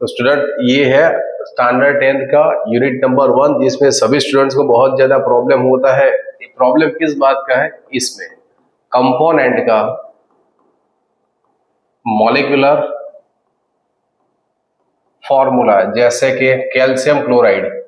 तो स्टूडेंट ये है स्टैंडर्ड 10th का यूनिट नंबर 1, जिसमें सभी स्टूडेंट्स को बहुत ज्यादा प्रॉब्लम होता है। प्रॉब्लम किस बात का है? इसमें कंपोनेंट का मॉलिक्यूलर फॉर्मूला, जैसे कि कैल्शियम क्लोराइड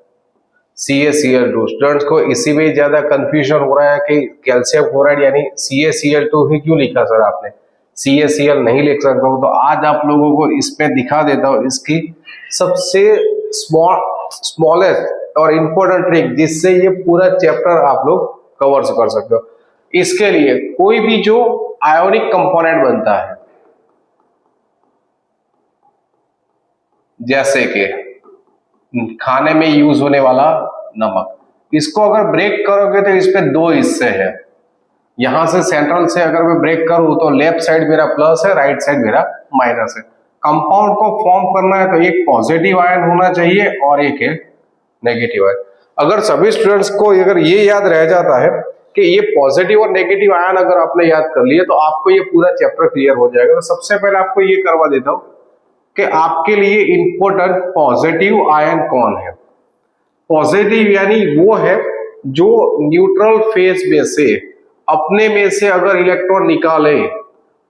CaCl2। स्टूडेंट्स को इसी में ज्यादा कंफ्यूजन हो रहा है कि कैल्शियम क्लोराइड यानी CaCl2 ही क्यों लिखा सर आपने, CaCl नहीं लिख सकता हूं। तो आज आप लोगों को इसमें दिखा देता हूं इसकी सबसे स्मॉलेस्ट और इंपॉर्टेंट ट्रिक, जिससे ये पूरा चैप्टर आप लोग कवर कर सकते हो। इसके लिए कोई भी जो आयोनिक कंपोनेंट बनता है, जैसे कि खाने में यूज होने वाला नमक, इसको अगर ब्रेक करोगे तो इसमें दो हिस्से हैं। यहां से सेंट्रल से अगर मैं ब्रेक करूं तो लेफ्ट साइड मेरा प्लस है, राइट साइड मेरा माइनस है। कंपाउंड को फॉर्म करना है तो एक पॉजिटिव आयन होना चाहिए और एक है नेगेटिव आयन। अगर सभी स्टूडेंट्स को अगर ये याद रह जाता है कि ये पॉजिटिव और नेगेटिव आयन अगर आपने याद कर लिए तो आपको ये पूरा चैप्टर क्लियर हो जाएगा। तो सबसे पहले आपको ये करवा देता हूं कि आपके लिए इंपॉर्टेंट पॉजिटिव आयन कौन है। पॉजिटिव यानी वो है जो न्यूट्रल फेज में से अपने में से अगर इलेक्ट्रॉन निकाले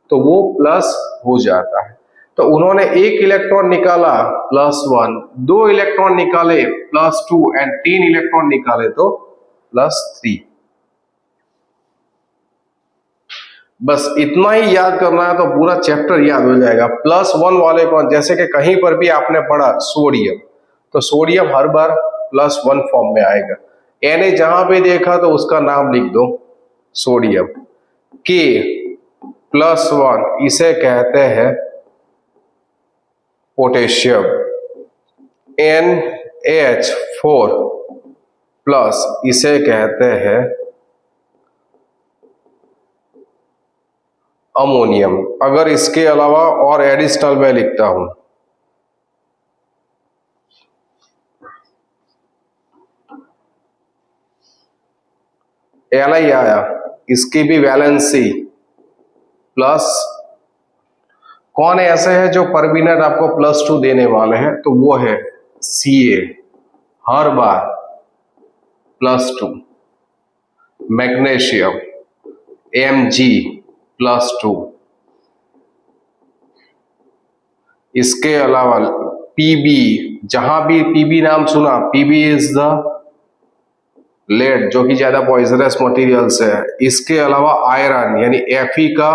तो वो प्लस हो जाता है। तो उन्होंने एक इलेक्ट्रॉन निकाला +1, 2 इलेक्ट्रॉन निकाले +2 एंड 3 इलेक्ट्रॉन निकाले तो +3। बस इतना ही याद करना है तो पूरा चैप्टर याद हो जाएगा। +1 वाले कौन, जैसे कि कहीं पर भी आपने पढ़ा सोडियम, तो सोडियम हर बार +1 फॉर्म में आएगा। यानी जहां पे देखा तो उसका नाम लिख दो सोडियम। K+1 इसे कहते हैं पोटेशियम। NH4+ इसे कहते हैं अमोनियम। अगर इसके अलावा और एडिशनल में लिखता हूं Li आया, इसकी भी वैलेंसी प्लस। कौन ऐसे है जो पर मिनट आपको +2 देने वाले हैं? तो वो है Ca, हर बार +2। Magnesium Mg+2। इसके अलावा Pb, जहां भी Pb नाम सुना, Pb इज द लेड, जो कि ज्यादा पॉइजनस मटेरियल्स है। इसके अलावा आयरन यानी Fe का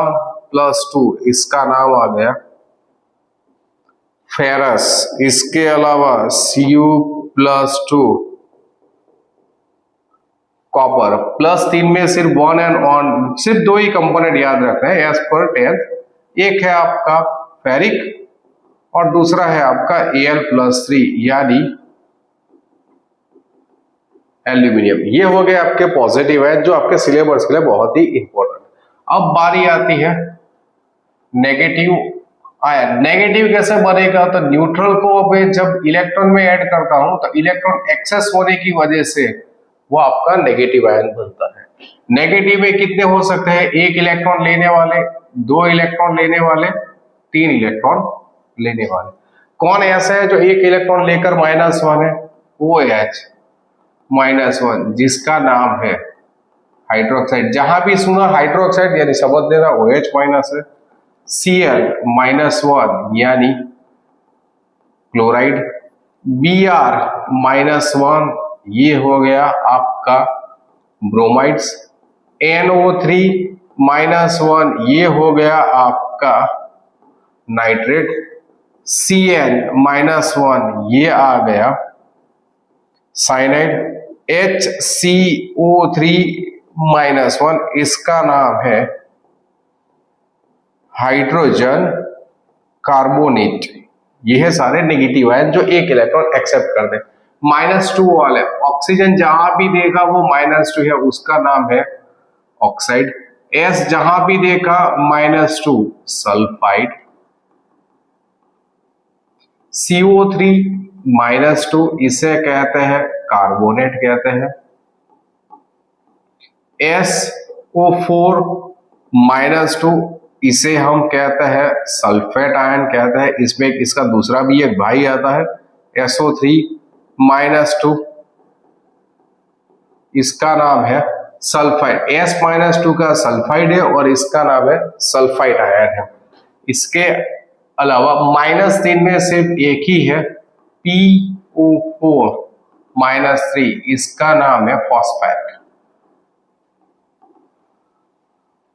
+2, इसका नाम आ गया फेरस। इसके अलावा Cu+2 कॉपर। +3 में सिर्फ 1 एंड ऑन, सिर्फ 2 ही कंपोनेंट याद रखना है एज पर 10th। एक है आपका फेरिक और दूसरा है आपका Al+3 यानी एल्यूमिनियम। ये हो गए आपके पॉजिटिव है जो आपके सिलेबस के लिए बहुत ही इंपॉर्टेंट। अब बारी आती है नेगेटिव आयन। नेगेटिव कैसे बनेगा? तो न्यूट्रल को मैं जब इलेक्ट्रॉन में ऐड करता हूं तो इलेक्ट्रॉन एक्सेस होने की वजह से वो आपका नेगेटिव आयन बनता है। नेगेटिव में कितने हो सकते हैं? 1 इलेक्ट्रॉन लेने वाले, 2 इलेक्ट्रॉन लेने वाले, 3 इलेक्ट्रॉन लेने वाले। कौन ऐसा है जो 1 इलेक्ट्रॉन लेकर -1 है? OH-1, जिसका नाम है हाइड्रोक्साइड। जहां भी सुना हाइड्रोक्साइड यानी समझ लेना OH- है। Cl-1 यानी क्लोराइड। Br-1 ये हो गया आपका ब्रोमाइड्स। NO3-1 ये हो गया आपका नाइट्रेट। Cn-1 ये आ गया साइनाइड। HCO3-1 इसका नाम है हाइड्रोजन कार्बोनेट। ये है सारे नेगेटिव आयन जो 1 इलेक्ट्रॉन एक्सेप्ट कर दे। -2 वाले ऑक्सीजन जहां भी देखा वो -2 है, उसका नाम है ऑक्साइड। S जहां भी देखा -2 सल्फाइड। CO3-2 इसे कहते हैं कार्बोनेट कहते हैं। SO4-2 इसे हम कहते हैं सल्फेट आयन कहते हैं। इसमें इसका दूसरा भी एक भाई आता है SO3-2, इसका नाम है सल्फाइड। S-2 का सल्फाइड है और इसका नाम है सल्फाइड आयन है। इसके अलावा -3 में सिर्फ एक ही है PO4-3, इसका नाम है फॉस्फेट।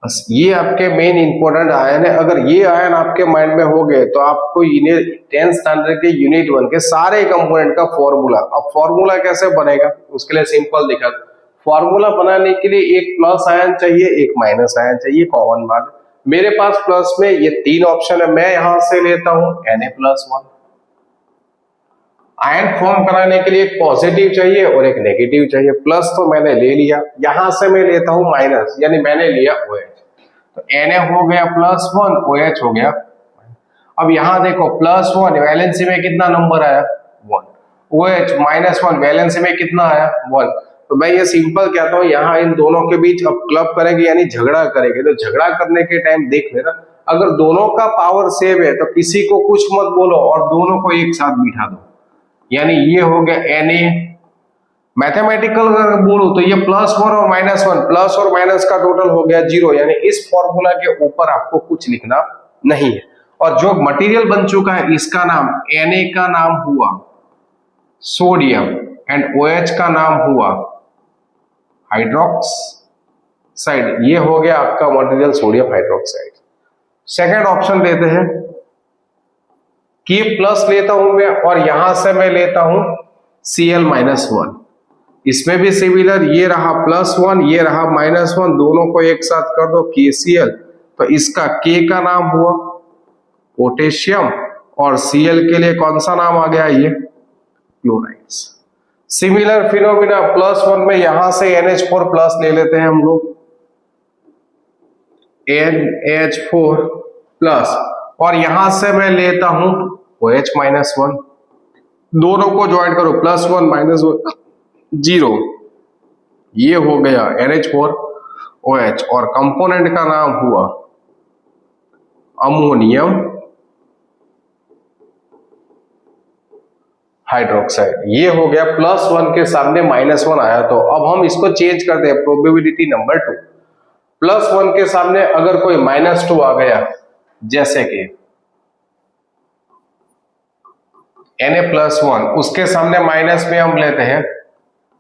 बस ये आपके मेन इंपॉर्टेंट आयन है। अगर ये आयन आपके माइंड में हो गए तो आपको 10th स्टैंडर्ड के यूनिट 1 के सारे कंपोनेंट का फॉर्मूला, अब फॉर्मूला कैसे बनेगा उसके लिए सिंपल दिखा। फॉर्मूला बनाने के लिए एक प्लस आयन चाहिए, एक माइनस आयन चाहिए, कॉमन बात। मेरे पास प्लस में ये 3 ऑप्शन है, मैं यहां से लेता हूं Na+1। आयन फॉर्म कराने के लिए एक पॉजिटिव चाहिए और एक नेगेटिव चाहिए। प्लस तो मैंने ले लिया, यहां से मैं लेता हूं माइनस, यानी मैंने लिया OH। तो Na हो गया +1, OH हो गया। अब यहां देखो +1 वैलेंसी में कितना नंबर आया 1, OH -1 वैलेंसी में कितना आया 1। तो मैं ये सिंपल कहता हूं यहां इन दोनों के बीच अब क्लब करेंगे यानी झगड़ा करेंगे। तो झगड़ा करने के टाइम देख लेना, अगर दोनों का पावर सेम है तो किसी को कुछ मत बोलो और दोनों को एक साथ बिठा दो, यानी ये हो गया Na। मैथमेटिकल अगर बोलूं तो ये +1 और -1, प्लस और माइनस का टोटल हो गया 0, यानी इस फॉर्मूला के ऊपर आपको कुछ लिखना नहीं है। और जो मटेरियल बन चुका है इसका नाम Na का नाम हुआ सोडियम एंड OH का नाम हुआ हाइड्रोक्साइड। ये हो गया आपका material sodium hydroxide. Second option लेते हैं कि प्लस लेता हूं मैं और यहां से मैं लेता हूं Cl-1। इसमें भी सिमिलर, ये रहा +1 ये रहा -1, दोनों को एक साथ कर दो KCl। तो इसका K का नाम हुआ पोटेशियम और Cl के लिए कौन सा नाम आ गया ये क्लोराइड्स। सिमिलर फिनोमिना +1 में यहां से NH4+ ले लेते हैं हम लोग, NH4+, और यहां से मैं लेता हूं OH-1। दोनों को ज्वाइन करो +1 -1 0, ये हो गया NH4OH और कंपोनेंट का नाम हुआ अमोनियम हाइड्रोक्साइड। ये हो गया +1 के सामने -1 आया। तो अब हम इसको चेंज करते हैं, प्रोबेबिलिटी नंबर 2। +1 के सामने अगर कोई -2 आ गया, जैसे कि Na+1, उसके सामने माइनस में हम लेते हैं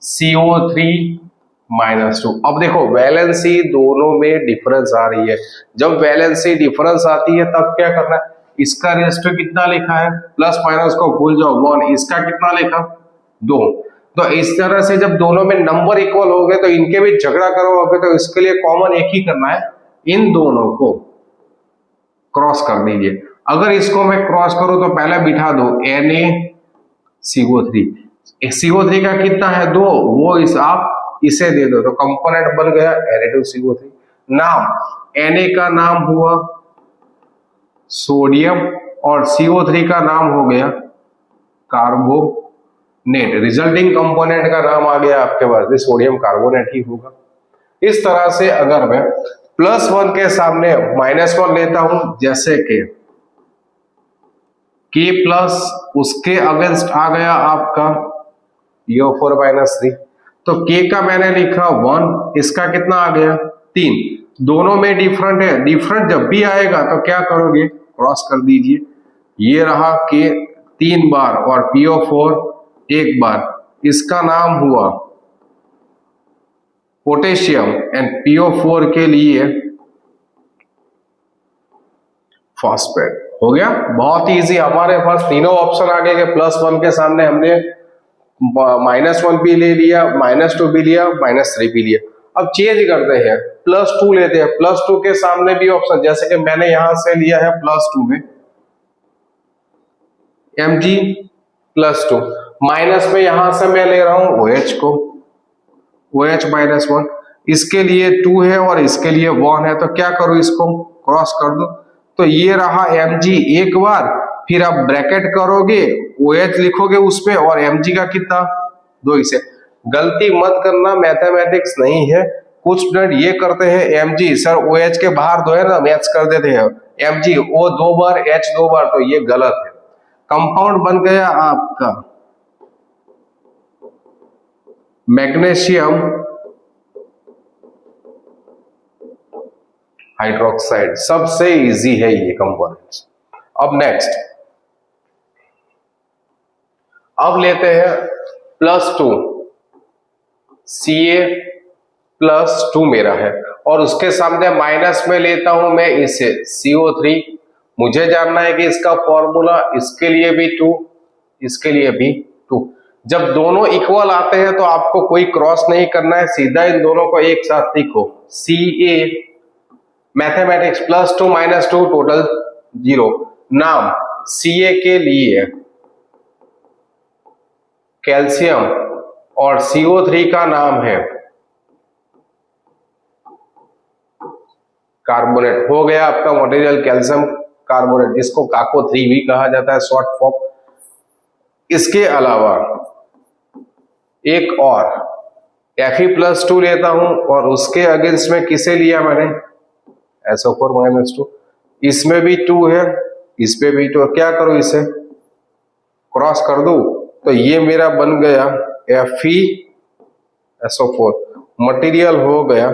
CO3-2। अब देखो वैलेंसी दोनों में डिफरेंस आ रही है। जब वैलेंसी डिफरेंस आती है तब क्या करना है, इसका रेशियो कितना लिखा है, प्लस माइनस को भूल जाओ 1, इसका कितना लिखा 2। तो इस तरह से जब दोनों में नंबर इक्वल हो गए तो इनके भी झगड़ा करोगे तो इसके लिए कॉमन एक ही करना है, इन दोनों को क्रॉस कर दीजिए। अगर इसको मैं क्रॉस करूं तो पहले बिठा दो NaCO3, CO3 का कितना है 2, वो आप इसे दे दो तो कंपोनेंट बन गया Na2CO3। नाम Na का नाम हुआ सोडियम और CO3 का नाम हो गया कार्बोनेट। रिजल्टिंग कंपोनेंट का नाम आ गया आपके पास, सोडियम कार्बोनेट ही होगा। इस तरह से अगर मैं +1 के सामने -1 लेता हूं, जैसे कि K प्लस उसके अगेंस्ट आ गया आपका PO4-3, तो K का मैंने लिखा 1, इसका कितना आ गया 3। दोनों में डिफरेंट है, डिफरेंट जब भी आएगा तो क्या करोगे क्रॉस कर दीजिए। ये रहा K 3 बार और PO4 1 बार, इसका नाम हुआ पोटेशियम एंड PO4 के लिए फॉस्फेट। हो गया बहुत ही इजी। हमारे पास तीनों ऑप्शन आ गए। +1 के सामने हमने -1 भी ले लिया, -2 भी लिया, -3 भी लिया। अब चेंज करते हैं, +2 लेते हैं। +2 के सामने भी ऑप्शन, जैसे कि मैंने यहां से लिया है +2 में Mg+2, माइनस में यहां से मैं ले रहा हूं OH को, OH-1। इसके लिए 2 है और इसके लिए 1 है, तो क्या करो इसको क्रॉस कर दो। तो ये रहा Mg एक बार, फिर आप ब्रैकेट करोगे OH लिखोगे उसपे और Mg का कितना 2 इसे। गलती मत करना, मैथमेटिक्स नहीं है, कुछ स्टूडेंट ये करते हैं Mg, सर OH के बाहर दो है ना, मैच कर देते हैं Mg O 2 बार H 2 बार, तो ये गलत है। कंपाउंड बन गया आपका मैग्नीशियम हाइड्रोक्साइड, सबसे इजी है ये कंपोनेंट्स। अब नेक्स्ट, अब लेते हैं +2 Ca+2 मेरा है, और उसके सामने माइनस में लेता हूं मैं इसे CO3। मुझे जानना है कि इसका फॉर्मूला, इसके लिए भी 2, इसके लिए भी 2। जब दोनों इक्वल आते हैं तो आपको कोई क्रॉस नहीं करना है, सीधा इन दोनों को एक साथ लिखो। Ca mathematics +2 -2 total 0। नाम Ca के लिए कैल्शियम और CO3 का नाम है कार्बोनेट। हो गया आपका मटेरियल कैल्शियम कार्बोनेट, जिसको काको3 भी कहा जाता है शॉर्ट फॉर्म। इसके अलावा एक और Fe+2 लेता हूं, और उसके अगेंस्ट में किसे लिया मैंने SO4 -2। इसमें भी 2 है, इस पे भी 2। क्या करूं, इसे क्रॉस कर दूं तो ये मेरा बन गया FeSO4। मटेरियल हो गया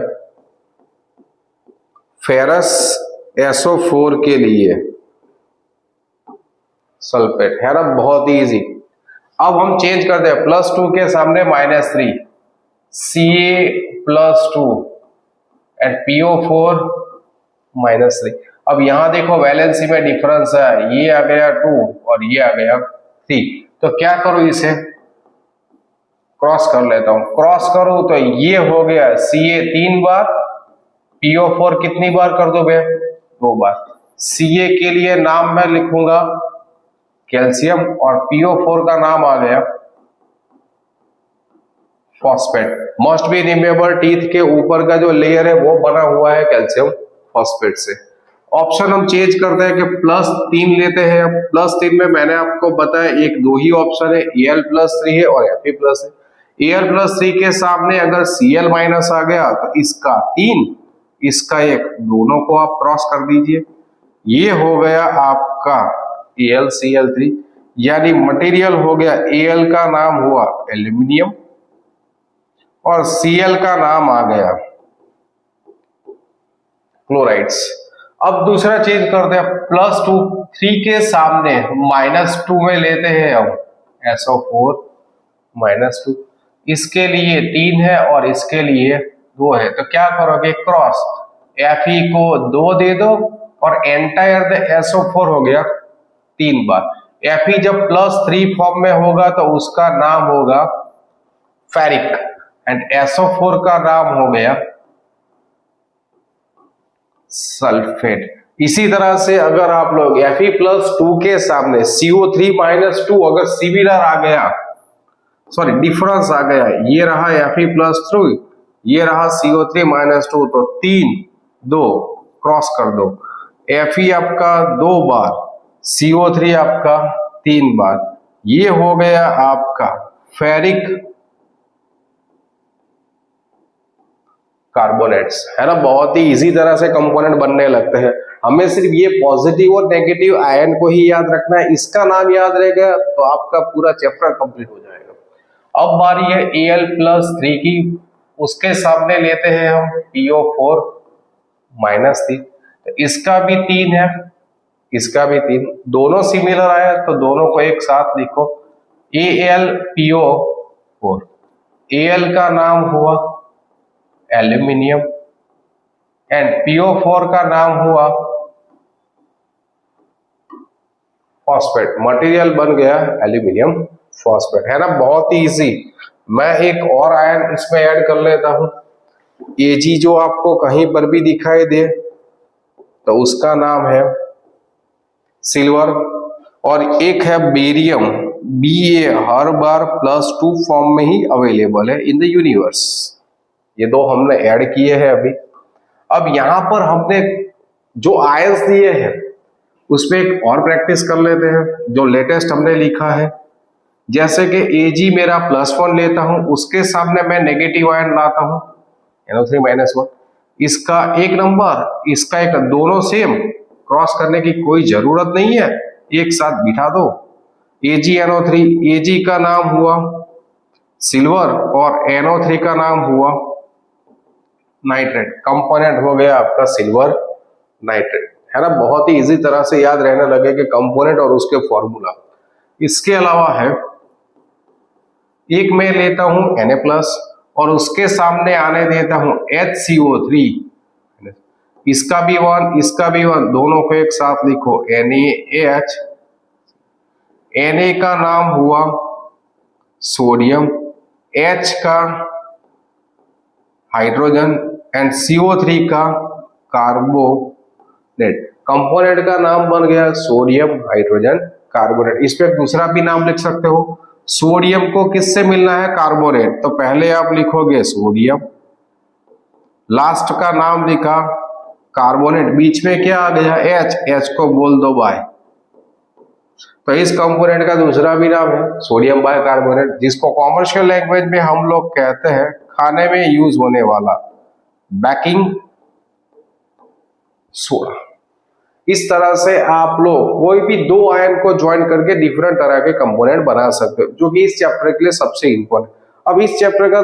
फेरस SO4 के लिए सल्फेट, है ना, बहुत ही इजी। अब हम चेंज करते हैं, +2 के सामने -3 Ca+2 एंड PO4 -3। अब यहां देखो वैलेंसी में डिफरेंस है, ये आ गया 2 और ये आ गया 3। तो क्या करूं, इसे क्रॉस कर लेता हूं। क्रॉस करूं तो ये हो गया Ca 3 बार, PO4 कितनी बार कर दोगे, 2 बार। Ca के लिए नाम मैं लिखूंगा कैल्शियम, और PO4 का नाम आ गया phosphate. Must be remember, teeth के ऊपर का जो लेयर है वो बना हुआ है कैल्शियम फॉस्फेट से। ऑप्शन हम चेंज करते हैं कि +3 लेते हैं। +3 में मैंने आपको बताया एक 2 ही ऑप्शन है, Al+3 है और Fe+3। Al+3 के सामने अगर Cl- आ गया तो इसका 3, इसका 1, दोनों को आप क्रॉस कर दीजिए। ये हो गया आपका AlCl3, यानी मटेरियल हो गया, Al का नाम हुआ एल्यूमिनियम और Cl का नाम आ गया क्लोराइड्स। अब दूसरा चेंज करते हैं, +2 3 के सामने -2 में लेते हैं हम SO4 -2। इसके लिए 3 है और इसके लिए 2 है, तो क्या करोगे, क्रॉस। Fe को 2 दे दो और एंटायर SO4 हो गया 3 बार। Fe जब +3 फॉर्म में होगा तो उसका नाम होगा फेरिक, एंड SO4 का नाम हो गया सल्फेट। इसी तरह से अगर आप लोग Fe+2 के सामने CO3 -2 अगर सिमिलर आ गया, सॉरी डिफरेंस आ गया, ये रहा Fe+3, ये रहा CO3 -2, तो 3 2 क्रॉस कर दो। Fe आपका 2 बार, CO3 आपका 3 बार, ये हो गया आपका फेरिक कार्बोनेट्स, है ना। बहुत ही इजी तरह से कंपोनेंट बनने लगते हैं। हमें सिर्फ ये पॉजिटिव और नेगेटिव आयन को ही याद रखना है, इसका नाम याद रहेगा तो आपका पूरा चैप्टर कंप्लीट हो जाएगा। अब बारी है Al+3 की, उसके सामने लेते हैं हम PO4 -3, तो इसका भी 3 है, इसका भी 3, दोनों सिमिलर आया तो दोनों को एक साथ लिखो AlPO4। Al का नाम हुआ एल्यूमिनियम एंड PO4 का नाम हुआ फॉस्फेट। मटेरियल बन गया एल्यूमिनियम फॉस्फेट, है ना, बहुत ही इजी। मैं एक और आयन इसमें ऐड कर लेता हूं, Ag जो आपको कहीं पर भी दिखाई दे तो उसका नाम है सिल्वर, और एक है बेरियम, Ba हर बार +2 फॉर्म में ही अवेलेबल है इन द यूनिवर्स। ये 2 हमने ऐड किए हैं अभी। अब यहां पर हमने जो आयंस दिए हैं उसमें एक और प्रैक्टिस कर लेते हैं, जो लेटेस्ट हमने लिखा है। जैसे कि Ag मेरा +1 लेता हूं, उसके सामने मैं नेगेटिव आयन लाता हूं NO3 माइनस 1, इसका एक नंबर, इसका एक, दोनों सेम, क्रॉस करने की कोई जरूरत नहीं है, एक साथ बिठा दो। AgNO3, Ag का नाम हुआ सिल्वर और NO3 का नाम हुआ नाइट्रेट, कंपोनेंट हो गया आपका सिल्वर नाइट्रेट, है ना। बहुत ही इजी तरह से याद रहने लगे कि कंपोनेंट और उसके फॉर्मूला। इसके अलावा है, एक मैं लेता हूं Na+ और उसके सामने आने देता हूं HCO3, इसका भी 1, इसका भी 1, दोनों को एक साथ लिखो NaH, Na का नाम हुआ सोडियम, H का हाइड्रोजन एंड CO3 का कार्बोनेट, कंपोनेंट का नाम बन गया सोडियम हाइड्रोजन कार्बोनेट। इस पे दूसरा भी नाम लिख सकते हो, सोडियम को किससे मिलना है, कार्बोनेट, तो पहले आप लिखोगे सोडियम, लास्ट का नाम लिखा कार्बोनेट, बीच में क्या आ गया H को बोल दो बाय, तो इस कंपोनेंट का दूसरा भी नाम है सोडियम बाय कार्बोनेट, जिसको कॉमर्शियल लैंग्वेज में हम लोग कहते हैं खाने में यूज होने वाला बेकिंग सोडा। इस तरह से आप लोग कोई भी दो आयन को ज्वाइन करके डिफरेंट तरह के कंपोनेंट बना सकते हो, जो कि इस चैप्टर के लिए सबसे इंपॉर्टेंट। अब इस चैप्टर का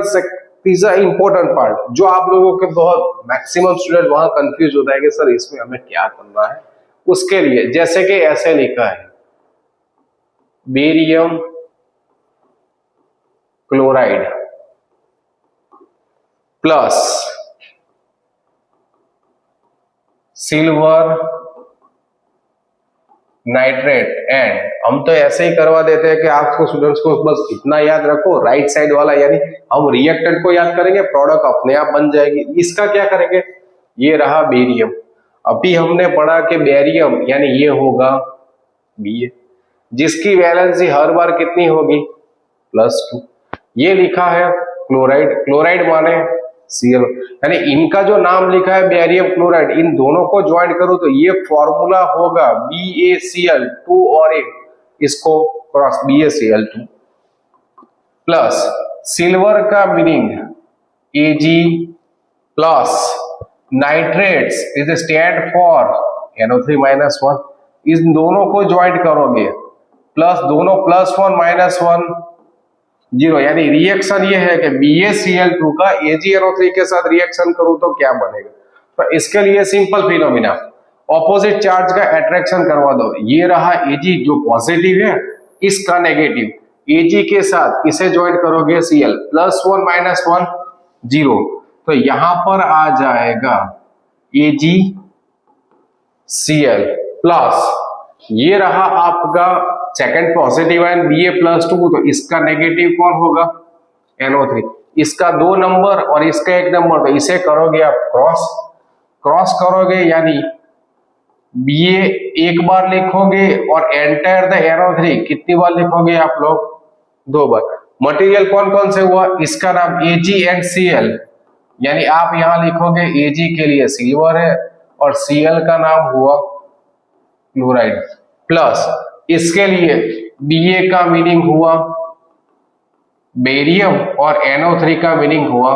तीसरा इंपॉर्टेंट पार्ट, जो आप लोगों के बहुत मैक्सिमम स्टूडेंट वहां कंफ्यूज होता है कि सर इसमें हमें क्या करना है, उसके लिए जैसे कि ऐसे लिखा है, barium chloride plus silver nitrate and, हम तो ऐसे ही करवा देते हैं कि आपको स्टूडेंट्स को बस इतना याद रखो, राइट साइड वाला, यानी हम रिएक्टेंट को याद करेंगे, प्रोडक्ट अपने आप बन जाएगी। इसका क्या करेंगे, ये रहा बेरियम, अभी हमने पढ़ा कि बेरियम यानी ये होगा Ba, जिसकी वैलेंसी हर बार कितनी होगी, +2। ये लिखा है क्लोराइड, क्लोराइड माने Cl, यानी इनका जो नाम लिखा है बेरियम क्लोराइड, इन दोनों को ज्वाइन करो तो ये फॉर्मूला होगा BaCl2 और इसको क्रॉस BaCl2 प्लस सिल्वर का meaning Ag plus nitrates is stand for NO3 minus 1, इन दोनों को ज्वाइन करोगे प्लस दोनों +1 -1 0, यानी रिएक्शन ये है कि BaCl2 का AgNO3 के साथ रिएक्शन करूं तो क्या बनेगा। तो इसके लिए सिंपल फिनोमिना, ऑपोजिट चार्ज का अट्रैक्शन करवा दो, ये रहा Ag जो पॉजिटिव है, इसका नेगेटिव, Ag के साथ इसे ज्वाइन करोगे Cl, +1 -1 0, तो यहां पर आ जाएगा AgCl प्लस ये रहा आपका सेकंड पॉजिटिव आयन Ba+2, तो इसका नेगेटिव कौन होगा, NO3, इसका 2 नंबर और इसका 1 नंबर, तो इसे करोगे आप क्रॉस, क्रॉस करोगे यानी Ba एक बार लिखोगे और एंटायर द NO3 कितनी बार लिखोगे आप लोग, 2 बार। मटेरियल कौन कौन से हुआ, इसका नाम Ag एंड Cl, यानी आप यहां लिखोगे Ag के लिए सिल्वर है और Cl का नाम हुआ क्लोराइड, प्लस इसके लिए Ba का मीनिंग हुआ बेरियम और NO3 का मीनिंग हुआ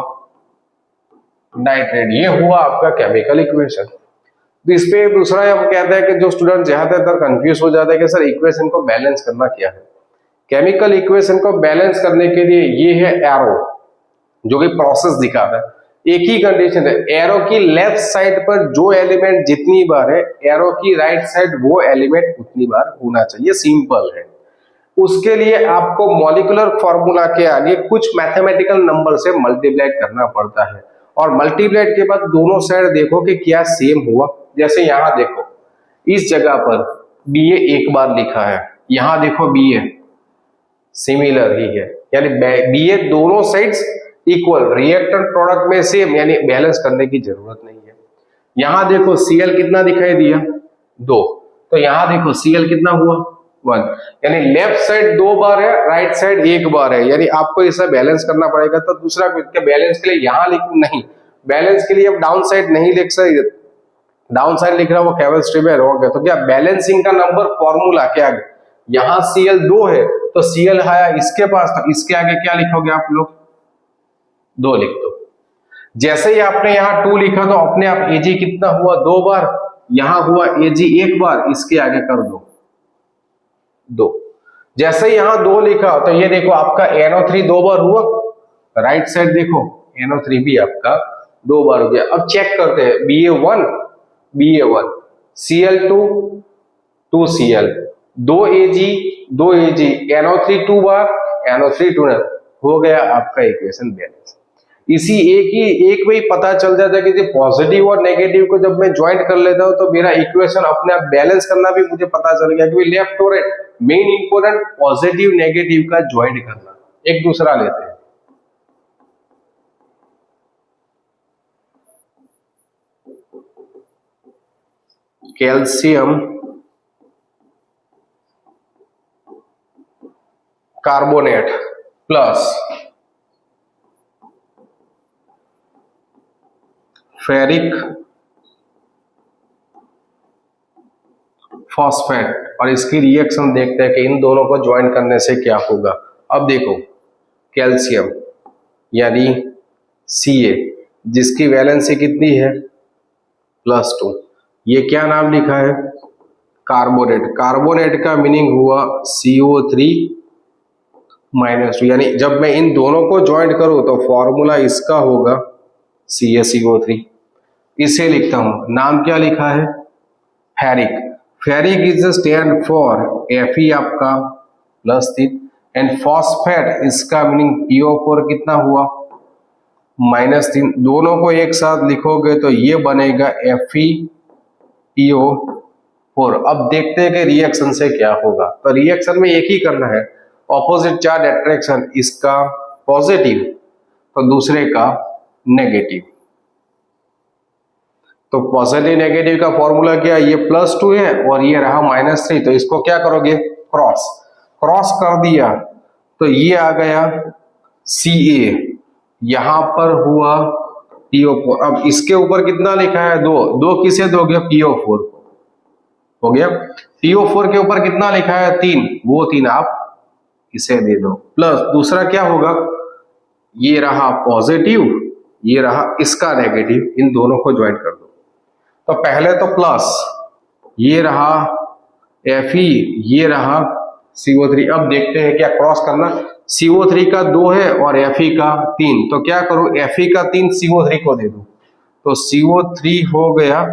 नाइट्रेट। ये हुआ आपका केमिकल इक्वेशन। तो इस पे दूसरा हम कहते हैं कि जो स्टूडेंट ज्यादातर कंफ्यूज हो जाता है कि सर इक्वेशन को बैलेंस करना क्या है। केमिकल इक्वेशन को बैलेंस करने के लिए ये है एरो, जो कि प्रोसेस दिखाता है। एक ही कंडीशन है, एरो की लेफ्ट साइड पर जो एलिमेंट जितनी बार है, एरो की राइट साइड वो एलिमेंट उतनी बार होना चाहिए, सिंपल है। उसके लिए आपको मॉलिक्यूलर फॉर्मूला के आगे कुछ मैथमेटिकल नंबर से मल्टीप्लाई करना पड़ता है, और मल्टीप्लाई के बाद दोनों साइड देखो कि क्या सेम हुआ। जैसे यहां देखो, इस जगह पर Ba एक बार लिखा है, यहां देखो Ba सिमिलर ही है, यानी Ba दोनों साइड्स इक्वल, रिएक्टेंट प्रोडक्ट में सेम, यानी बैलेंस करने की जरूरत नहीं है। यहां देखो Cl कितना दिखाई दिया, 2, तो यहां देखो Cl कितना हुआ, 1, यानी लेफ्ट साइड 2 बार है, राइट साइड 1 बार है, यानी आपको इसे बैलेंस करना पड़ेगा। तो दूसरा के बैलेंस के लिए यहां लिख नहीं, बैलेंस के लिए अब डाउन साइड नहीं लिख सकते, डाउन साइड लिख रहा है वो केमिस्ट्री में रॉन्ग है। तो क्या बैलेंसिंग का नंबर फॉर्मूला क्या है, यहां Cl 2 है तो Cl आया इसके पास, तो इसके आगे क्या लिखोगे आप लोग, 2 लिख दो। जैसे ही आपने यहाँ 2 लिखा तो अपने आप Ag कितना हुआ 2 बार, यहां हुआ Ag 1 बार, इसके आगे कर दो 2। जैसे ही यहां 2 लिखा तो ये देखो आपका NO3 2 बार हुआ, राइट साइड देखो NO3 भी आपका 2 बार हो गया। अब चेक करते हैं Ba1 Ba1 Cl2 2Cl 2Ag 2Ag NO3 2 बार NO3 2 हो गया आपका इक्वेशन बैलेंस। इसी एक में ही पता चल जाता है कि पॉजिटिव और नेगेटिव को जब मैं ज्वाइंट कर लेता हूं तो मेरा इक्वेशन अपने आप बैलेंस करना भी मुझे पता चल गया कि लेफ्ट और right, main important positive negative का ज्वाइंट करना। एक दूसरा लेते हैं, calcium carbonate plus ferric phosphate, और इसकी रिएक्शन देखते हैं कि इन दोनों को ज्वाइन करने से क्या होगा। अब देखो कैल्शियम यानी Ca जिसकी वैलेंसी कितनी है +2, ये क्या नाम लिखा है कार्बोनेट, कार्बोनेट का मीनिंग हुआ CO3 -2, यानी जब मैं इन दोनों को ज्वाइंट करूं तो फॉर्मूला इसका होगा CaCO3। इसे लिखता हूं, नाम क्या लिखा है ferric, ferric is stand for Fe आपका +3 एंड फॉस्फेट इसका मीनिंग PO4 कितना हुआ -3, दोनों को एक साथ लिखोगे तो ये बनेगा FePO4। अब देखते हैं कि रिएक्शन से क्या होगा। तो रिएक्शन में एक ही करना है, ऑपोजिट चार्ज अट्रैक्शन, इसका पॉजिटिव तो दूसरे का नेगेटिव। तो पॉजिटिव नेगेटिव का फॉर्मूला क्या है, ये +2 है और ये रहा -3, तो इसको क्या करोगे क्रॉस, क्रॉस कर दिया तो ये आ गया Ca, यहां पर हुआ PO4। अब इसके ऊपर कितना लिखा है 2, 2 किसे दोगे PO4 को, हो गया। PO4 के ऊपर कितना लिखा है 3, वो 3 आप इसे दे दो, प्लस दूसरा क्या होगा, ये रहा पॉजिटिव, ये रहा इसका नेगेटिव, इन दोनों को ज्वाइन कर दो। तो पहले तो प्लस, ये रहा Fe, ये रहा CO3। अब देखते हैं क्या क्रॉस करना, CO3 का 2 है और Fe का 3, तो क्या करूं Fe का 3 CO3 को दे दूं, तो CO3 हो गया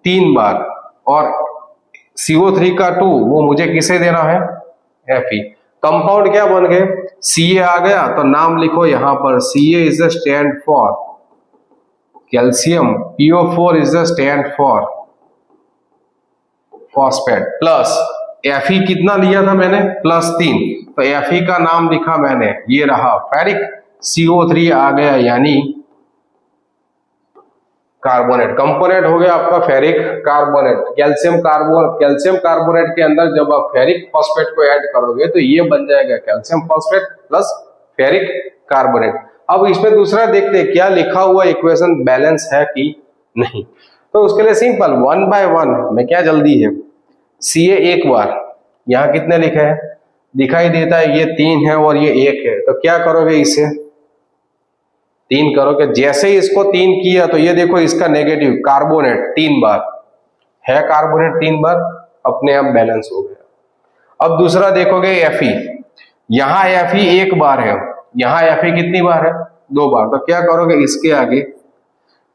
3 बार और CO3 का 2 वो मुझे किसे देना है Fe। कंपाउंड क्या बन गए Ca आ गया, तो नाम लिखो यहां पर Ca is the stand for calcium, PO4 is the stand for phosphate, plus Fe कितना लिया था मैंने +3, तो Fe का नाम लिखा मैंने, ये रहा फेरिक, CO3 आ गया यानी कार्बोनेट, कंपोनेंट हो गया आपका फेरिक कार्बोनेट। कैल्शियम कार्बोनेट के अंदर जब आप फेरिक फॉस्फेट को ऐड करोगे तो ये बन जाएगा calcium phosphate plus ferric carbonate. अब इसमें दूसरा देखते हैं क्या लिखा हुआ इक्वेशन बैलेंस है कि नहीं। तो उसके लिए सिंपल 1 बाय 1 में क्या जल्दी है, Ca एक बार, यहाँ कितने लिखा है दिखाई देता है, ये 3 है और ये 1 है, तो क्या करोगे इसे 3 करोगे। जैसे ही इसको 3 किया तो ये देखो इसका नेगेटिव कार्बोनेट 3 बार है, कार्बोनेट 3 बार, अपने आप बैलेंस हो गया। अब दूसरा देखोगे Fe, यहां Fe एक बार है, यहां Fe कितनी बार है 2 बार, तो क्या करोगे इसके आगे,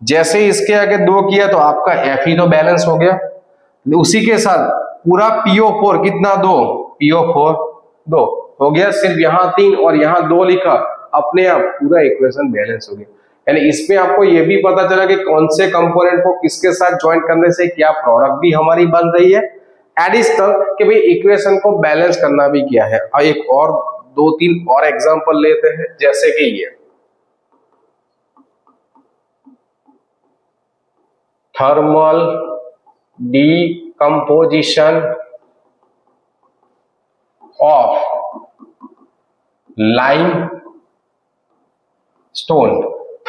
जैसे ही इसके आगे 2 किया तो आपका Fe तो बैलेंस हो गया, उसी के साथ पूरा PO4 कितना 2, PO4 2 हो गया, सिर्फ यहां 3 और यहां 2 लिखा, अपने आप पूरा इक्वेशन बैलेंस हो गया। यानी इसमें आपको ये भी पता चला कि कौन से कंपोनेंट को किसके साथ ज्वाइन करने से क्या प्रोडक्ट भी हमारी बन रही है, एडिशनल कि भाई इक्वेशन को बैलेंस करना भी क्या है। और एक और 2-3 और एग्जांपल लेते हैं, जैसे कि ये thermal decomposition of lime stone.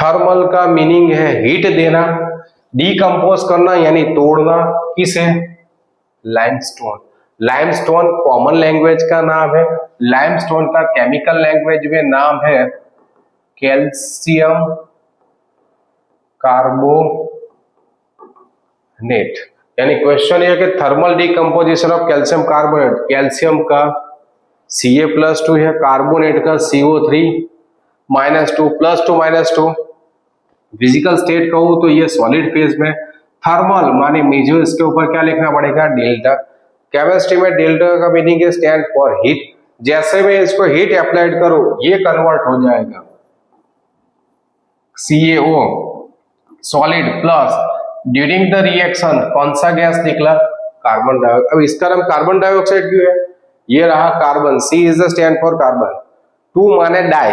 Thermal का मीनिंग है हीट देना, डीकंपोज करना यानी तोड़ना, किसे लाइमस्टोन। लाइमस्टोन कॉमन लैंग्वेज का नाम है, लाइमस्टोन का केमिकल लैंग्वेज में नाम है कैल्शियम कार्बोनेट, यानी क्वेश्चन ये कि thermal decomposition of calcium carbonate, calcium का Ca+2 है, कार्बोनेट का CO3 -2 +2 -2। फिजिकल स्टेट कहूं तो ये सॉलिड फेज में, थर्मल माने मेजर, इसके ऊपर क्या लिखना पड़ेगा, डेल्टा। केमिस्ट्री में डेल्टा का मीनिंग है स्टैंड फॉर हीट। जैसे मैं इसको हीट अप्लाइड करूं ये कन्वर्ट हो जाएगा CaO solid plus during the reaction कौन सा गैस निकला, कार्बन डाइऑक्साइड। अब इसका नाम कार्बन डाइऑक्साइड क्यों है, ये रहा carbon, C is the stand for carbon, 2 माने डाई,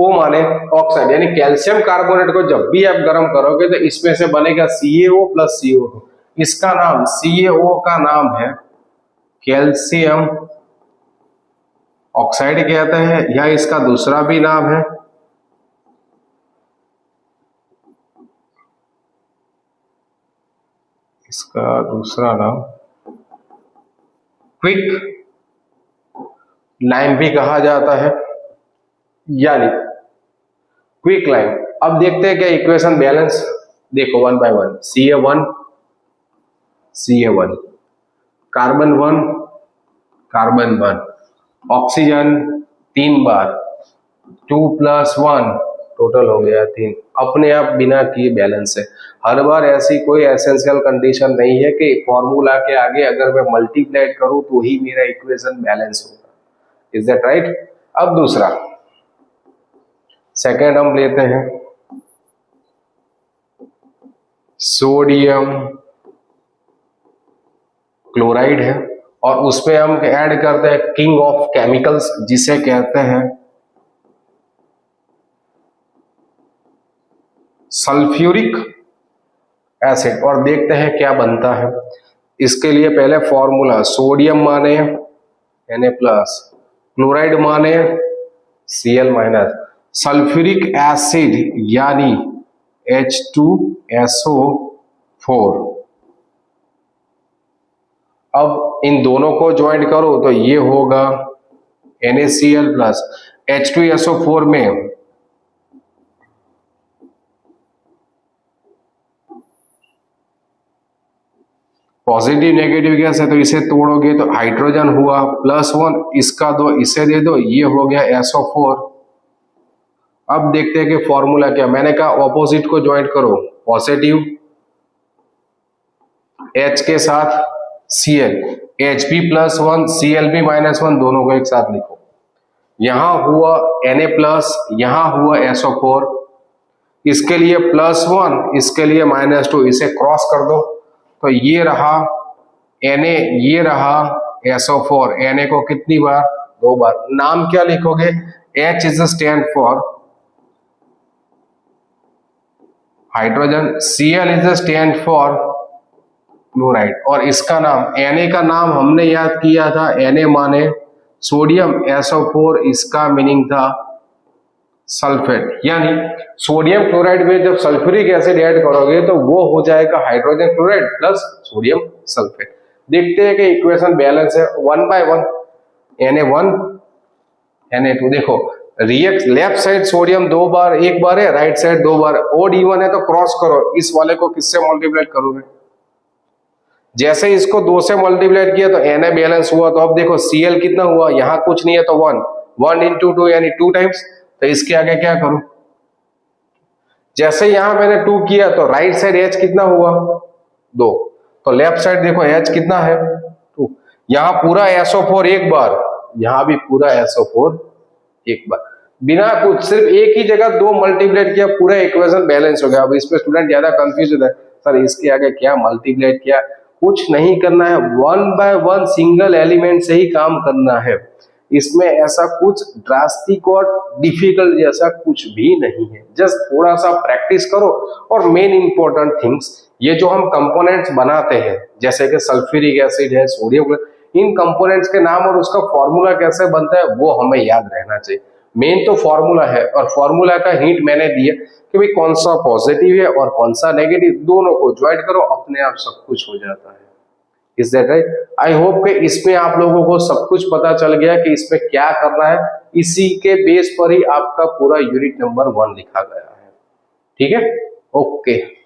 O माने ऑक्साइड, यानी कैल्शियम कार्बोनेट को जब भी आप गर्म करोगे तो इसमें से बनेगा CaO + CO2। इसका नाम CaO का नाम है कैल्शियम ऑक्साइड कहते हैं, या इसका दूसरा भी नाम है क्विक लाइम भी कहा जाता है, यानी क्विक लाइम। अब देखते हैं क्या इक्वेशन बैलेंस, देखो 1 बाय 1, Ca1 कार्बन 1 ऑक्सीजन 3 बार, 2 + 1 टोटल हो गया 3, अपने आप बिना किए बैलेंस है। हर बार ऐसी कोई एसेंशियल कंडीशन नहीं है कि फॉर्मूला के आगे अगर मैं मल्टीप्लाइड करूं तो ही मेरा इक्वेशन बैलेंस होगा, इज दैट राइट। अब दूसरा सेकेंड हम लेते हैं सोडियम क्लोराइड है, और उसमें हम ऐड करते हैं किंग ऑफ केमिकल्स जिसे कहते हैं सल्फ्यूरिक एसिड, और देखते हैं क्या बनता है। इसके लिए पहले फॉर्मूला, सोडियम माने Na+, क्लोराइड माने Cl-, सल्फ्यूरिक एसिड यानी H2SO4। अब इन दोनों को ज्वाइंट करो तो ये होगा NaCl प्लस H2SO4 में पॉजिटिव नेगेटिव गैस है तो इसे तोड़ोगे तो हाइड्रोजन हुआ +1, इसका दो इसे दे दो, ये हो गया SO4। अब देखते हैं कि फॉर्मूला क्या, मैंने कहा ऑपोजिट को ज्वाइंट करो, पॉजिटिव H के साथ Cl, Hb+1 Clb-1 दोनों को एक साथ लिखो, यहां हुआ Na+, यहां हुआ SO4, इसके लिए +1 इसके लिए -2, इसे क्रॉस कर दो तो ये रहा Na, ये रहा SO4, Na को कितनी बार, 2 बार। नाम क्या लिखोगे, H is stand for hydrogen, Cl is stand for chloride, और इसका नाम Na का नाम हमने याद किया था, Na माने सोडियम, SO4 इसका मीनिंग था सल्फेट। यानी सोडियम क्लोराइड में जब सल्फ्यूरिक एसिड ऐड करोगे तो वो हो जाएगा hydrogen chloride plus sodium sulphate. देखते हैं कि इक्वेशन बैलेंस है 1 बाय 1, Na1 Na2। देखो रिएक्ट, लेफ्ट साइड सोडियम 2 बार, 1 बार है, राइट साइड 2 बार, ओड इवन है तो क्रॉस करो, इस वाले को किससे मल्टीप्लाई करोगे, जैसे इसको 2 से मल्टीप्लाई किया तो Na बैलेंस हुआ। तो अब देखो Cl कितना हुआ, यहां कुछ नहीं है तो 1 × 2 यानी 2 टाइम्स, तो इसके आगे क्या करूं, जैसे यहां मैंने 2 किया तो राइट साइड H कितना हुआ 2, तो लेफ्ट साइड देखो H कितना है 2, यहां पूरा SO4 एक बार, यहां भी पूरा SO4 एक बार, बिना कुछ, सिर्फ एक ही जगह 2 मल्टीप्लाई किया, पूरा इक्वेशन बैलेंस हो गया। अब इसमें स्टूडेंट ज्यादा कंफ्यूज होता है, सर इसके आगे क्या मल्टीप्लाई किया, कुछ नहीं करना है, 1 बाय 1 सिंगल एलिमेंट से ही काम करना है। इसमें ऐसा कुछ ड्रास्टिक और डिफिकल्ट जैसा कुछ भी नहीं है, जस्ट थोड़ा सा प्रैक्टिस करो। और मेन इंपॉर्टेंट थिंग्स, ये जो हम कंपोनेंट्स बनाते हैं जैसे कि सल्फ्यूरिक एसिड है, सोडियम, इन कंपोनेंट्स के नाम और उसका फॉर्मूला कैसे बनता है वो हमें याद रहना चाहिए। मेन तो फॉर्मूला है, और फॉर्मूला का हिंट मैंने दिया कि भाई कौन सा पॉजिटिव है और कौन सा नेगेटिव, दोनों को ज्वाइंट करो, अपने आप सब कुछ हो जाता है। Is that right? I hope कि इसमें आप लोगों को सब कुछ पता चल गया कि इसमें क्या करना है। इसी के बेस पर ही आपका पूरा यूनिट नंबर 1 लिखा गया है। ठीक है, ओके।